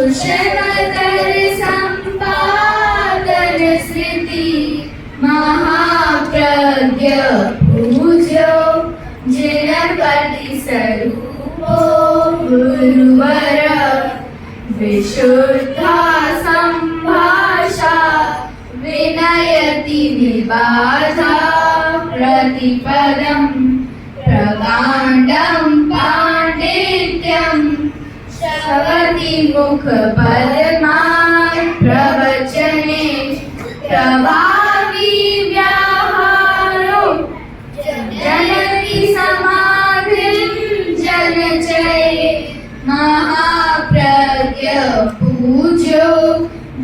कुशलतर संपादन स्मृति महाप्रज्ञ पूज्यो जिनपति स्वरूपो गुरुवर विशुद्धा संभाषा विनयति विबाधा प्रतिपदं प्रकाण्डं पाण्डित्यं श्रवति मुखपद्मात् प्रवचने प्रभावी व्याहारो जनति समाधिं जनचये महाप्रज्ञ पूज्यो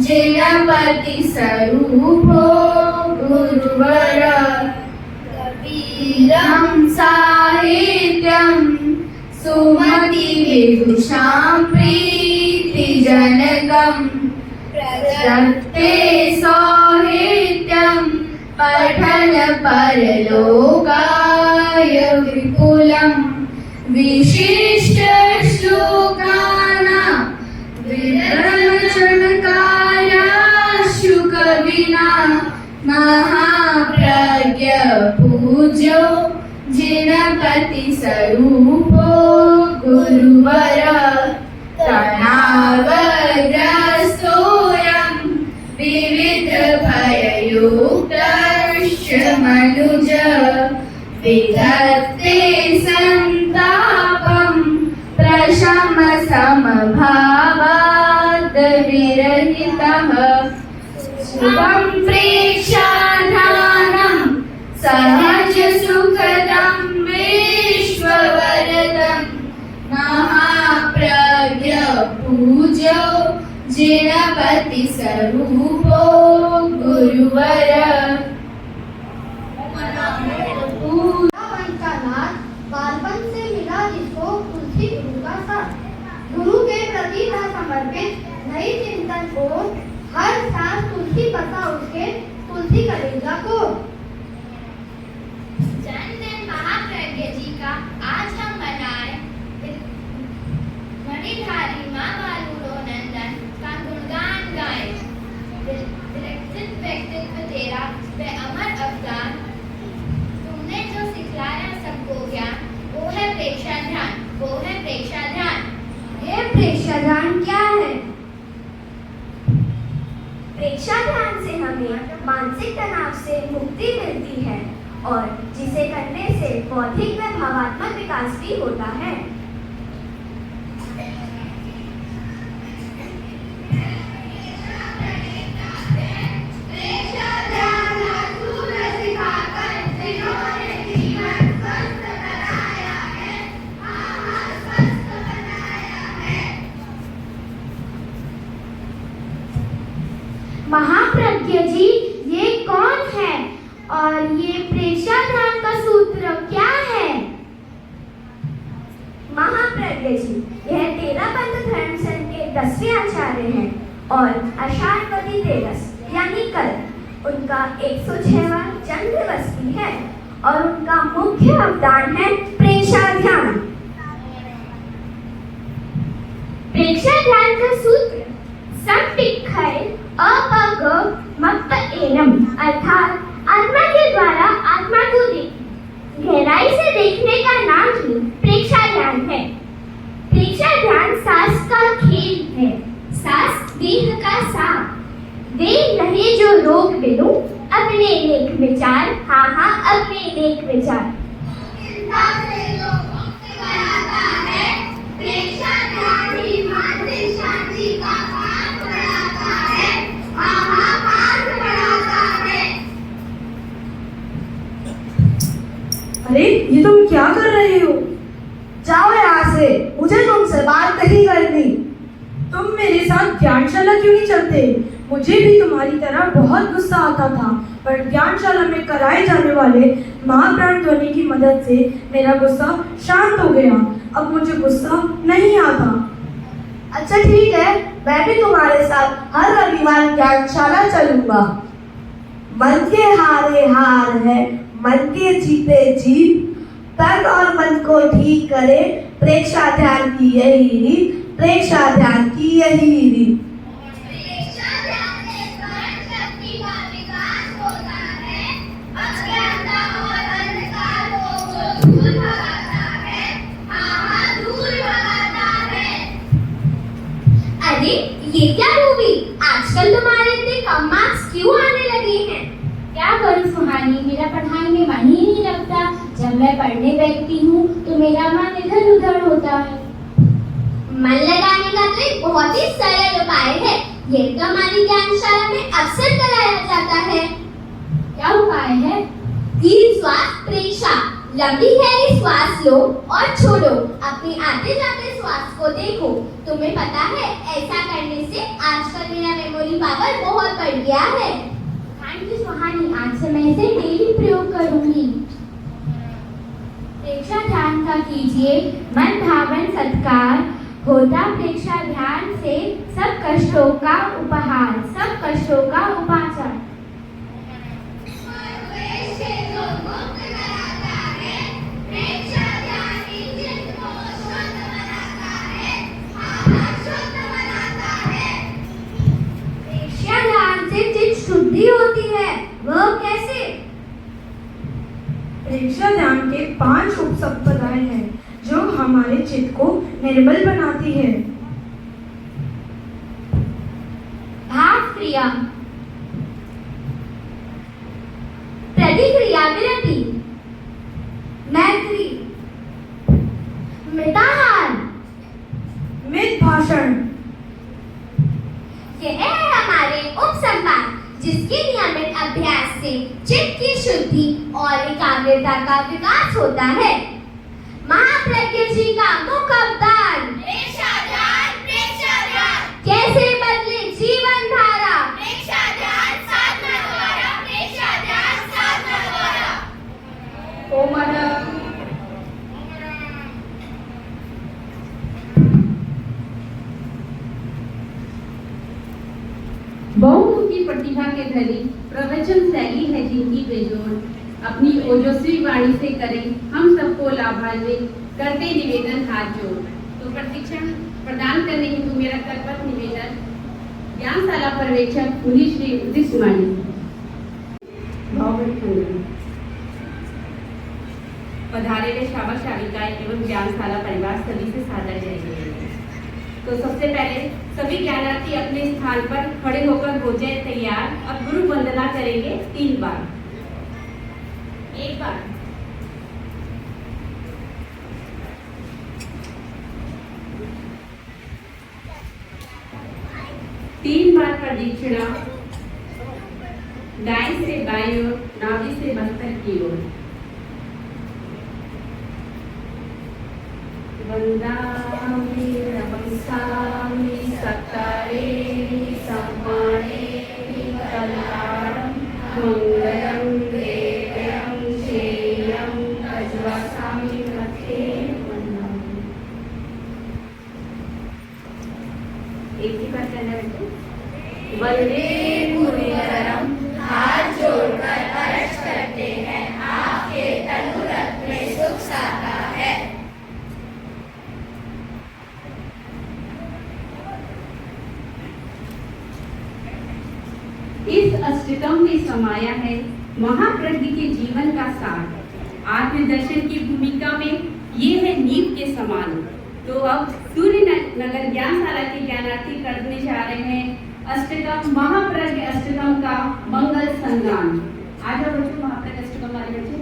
जिनपति स्वरूपो गुरुवर कबीरं साहित्यं सुमति विदुषां प्रीतिजनकं प्रदत्ते साहित्यं पठन परलोकाय विपुलं विशिष्ट श्लोकानां विरचनकार्याशु कविना महाप्रज्ञ पूज्यो जिनपति स्वरूपो गुरुवर तनावग्रस्तोऽयं विविधभययुक्तश्च मनुज विधत्ते संतापं प्रशमसमभावात् विरहितः शुभं प्रेक्षाधानं सहज सुखदं विश्ववरदं महाप्रज्ञ पूज्यो जिनपति स्वरूपो गुरुवर बालपन से मिला जिसको तुलसी गुरु का साथ, गुरु के प्रति था समर्पित नई चिंतन को, हर सांस तुलसी पता उसके तुलसी कलेजा को। जन्मदिन महाप्रज्ञ जी का आज हम मनाए। मणिधारी माँ बालूरो नंदन का गुणगान गाए। विकसित व्यक्तित्व तेरा वे अमर अवदान, तुमने जो सिखलाया सबको ज्ञान, वो है प्रेक्षा ध्यान, वो है प्रेक्षा ध्यान। ये प्रेक्षा ध्यान क्या है? प्रेक्षा ध्यान से हमें मानसिक तनाव से मुक्ति मिलती है और जिसे करने से बौद्धिक व भावात्मक विकास भी होता है। महाप्रज्ञ जी, ये कौन है और ये प्रेक्षा ध्यान का सूत्र क्या है? महाप्रज्ञ जी यह तेरापंथ धर्म संघ के 10वें आचार्य हैं और आषाढ़वदी तेरस यानी कल उनका 106वां जन्म दिवस भी है और उनका मुख्य अवदान है प्रेक्षा ध्यान। प्रेक्षा ध्यान का सूत्र संपिक्खय अपग मप्प एनम अर्थात आत्मा के द्वारा आत्मा को गहराई से देखने का नाम ही प्रेक्षा ध्यान है। प्रेक्षा ध्यान सांस का खेल है। सांस देह का सा, देह रहे जो रोग बिनु, अपने नेक विचार, हाँ हाँ अपने नेक विचार। चिंता से जो मुक्त कराता है, प्रेक्षा ध्यान ही मानसिक शांति का पाठ बढ़ाता है, हाँ हाँ पाठ बढ़ाता है। अरे ये तुम क्या कर रहे हो? जाओ यहाँ से, मुझे तुमसे बात नहीं करनी। तुम मेरे साथ ज्ञानशाला क्यों नहीं चलते? मुझे भी तुम्हारी तरह बहुत गुस्सा आता था, पर ज्ञानशाला में कराए जाने वाले महाप्राण ध्वनि की मदद से मेरा गुस्सा शांत हो गया। अब मुझे गुस्सा नहीं आता। अच्छा ठीक है, मैं भी तुम्हारे साथ हर रविवार ज्ञानशाला चलूंगा। मन के हारे हार है, मन के जीते जीत, तन और मन को ठीक करे। प्रेक्षा ध्यान की यही रीत प्रेक्षा ध्यान की यही रीत। प्रेक्षा ध्यान से स्मरण शक्ति का विकास होता है, अज्ञानता और अंधकार को दूर भगाता है, हाँ दूर भगाता है। अरे ये क्या मूवी, आजकल तुम्हारे इतने कम मार्क्स क्यों आने लगे हैं? क्या करूं सुहानी, मेरा पढ़ाई में मन ही नहीं लगता। जब मैं पढ़ने बैठती हूँ तो मेरा मन इधर उधर होता है। मन लगाने का तो एक बहुत ही सरल उपाय है, ये तो हमारी ज्ञानशाला में अक्सर कराया जाता है। क्या उपाय है? तीन श्वास प्रेक्षा। लंबी गहरी श्वास लो और छोड़ो, अपने आते जाते श्वास को देखो। तुम्हें पता है ऐसा करने से आजकल मेरा मेमोरी पावर बहुत बढ़ गया है। थैंक यू सुहानी, आज से मैं इसे डेली प्रयोग करूंगी। प्रेक्षा ध्यान का कीजिए मन भावन सत्कार, होता प्रेक्षा ध्यान से सब कष्टों का उपहार, सब कष्टों का उपाचार। प्रेक्षा ध्यान से चित्त शुद्धि होती है, वह कैसे? प्रेक्षा ध्यान के 5 उपसंपदाएं हैं जो हमारे चित्त को निर्बल बनाती है। भाव क्रिया, प्रतिक्रिया विरति, मैत्री, मिताहार। मित भाषण। यह है हमारे उपसंपाद, जिसके नियमित अभ्यास से चित्त की शुद्धि और एकाग्रता का विकास होता है। महाप्रज्ञ जी का मुख अवतार प्रेक्षा ध्यान, प्रेक्षा ध्यान। कैसे बदले जीवन धारा, प्रेक्षा ध्यान साधना द्वारा, प्रेक्षा ध्यान साधना द्वारा। ओम बहुमुखी प्रतिभा के धनी प्रवचन शैली है जिनकी बेजोड़, अपनी ओजस्वी वाणी से करें हम सबको लाभान्वित, करते निवेदन हाथ जोड़। तो प्रशिक्षण प्रदान करने हेतु मेरा करपत्र निवेदन ज्ञानशाला पर्यवेक्षक मुनि श्री उदित कुमार पधारे हुए श्रावक श्राविकाएं एवं ज्ञानशाला परिवार सभी से सादर जय जय। तो सबसे पहले सभी ज्ञानार्थी अपने स्थान पर खड़े होकर हो जाए तैयार। अब गुरु वंदना करेंगे 3 बार। 1 बार, 3 बार प्रदक्षिणा, दाएं से बाईं ओर, नाभि से मस्तक की ओर। वंदामि नमस्कामि सत्कारे सम्माने कल्याणं मंगलं देव्यं श्रेयं अज्वसामि मथे वंदनम्। एक ही बार करना बेटे। वंदे मुनिवरं, हाथ जोड़कर अर्ज करते हैं, आपके तनुरत में सुख साता है। इस अष्टकम में समाया है महाप्रज्ञ के जीवन का सार। आत्मदर्शन की भूमिका में ये है नींव के समान। तो अब सूर्य नगर ज्ञानशाला के ज्ञानार्थी करने जा रहे हैं अष्टकम, महाप्रज्ञ अष्टकम का मंगल संग्राम। आज बच्चों महाप्रज्ञ अष्टकम वाले बच्चे